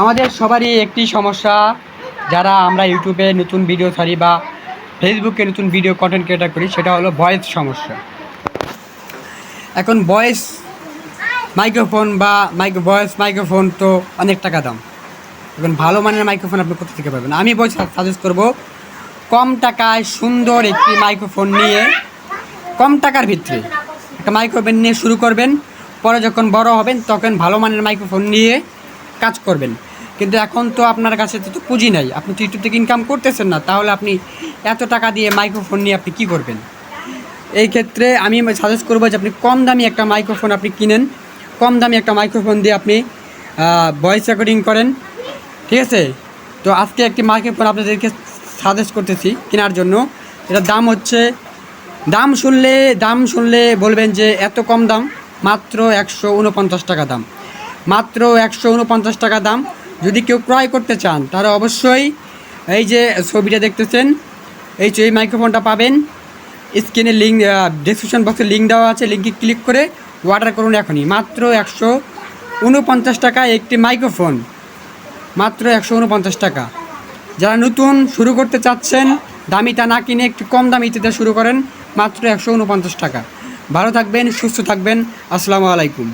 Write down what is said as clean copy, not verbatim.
আমাদের সবারই একটি সমস্যা, যারা আমরা ইউটিউবে নতুন ভিডিও ছাড়ি বা ফেসবুকে নতুন ভিডিও কন্টেন্ট ক্রিয়েটার করি, সেটা হলো ভয়েস সমস্যা। এখন ভয়েস মাইক্রোফোন বা ভয়েস মাইক্রোফোন তো অনেক টাকা দাম। এখন ভালো মানের মাইক্রোফোন আপনি কোথা থেকে পাবেন? আমি সাজেস্ট করব কম টাকায় সুন্দর একটি মাইক্রোফোন নিয়ে, কম টাকার ভিতরে একটা মাইক্রোফোন নিয়ে শুরু করবেন। পরে যখন বড় হবেন তখন ভালো মানের মাইক্রোফোন নিয়ে কাজ করবেন। কিন্তু এখন তো আপনার কাছে তো পুঁজি নাই, আপনি তো ইউটিউব থেকে ইনকাম করতেছেন না, তাহলে আপনি এত টাকা দিয়ে মাইক্রোফোন নিয়ে আপনি কী করবেন? এই ক্ষেত্রে আমি সাজেস্ট করবো যে আপনি কম দামি একটা মাইক্রোফোন আপনি কিনেন। কম দামি একটা মাইক্রোফোন দিয়ে আপনি ভয়েস রেকর্ডিং করেন, ঠিক আছে? তো আজকে একটি মাইক্রোফোন আপনাদেরকে সাজেস্ট করতেছি কেনার জন্য। এটার দাম শুনলে বলবেন যে এত কম দাম। মাত্র 149 টাকা দাম, মাত্র 149 টাকা দাম। যদি কেউ ক্রয় করতে চান তারা অবশ্যই এই যে ছবিটা দেখতেছেন, এই মাইক্রোফোনটা পাবেন। স্ক্রিনে লিঙ্ক, ডেসক্রিপশন বক্সে লিঙ্ক দেওয়া আছে, লিঙ্কে ক্লিক করে অর্ডার করুন এখনই। মাত্র 149 টাকায় একটি মাইক্রোফোন, মাত্র 149 টাকা। যারা নতুন শুরু করতে চাচ্ছেন, দামিটা না কিনে একটু কম দামিতে শুরু করেন, মাত্র 149 টাকা। ভালো থাকবেন, সুস্থ থাকবেন। আসসালামু আলাইকুম।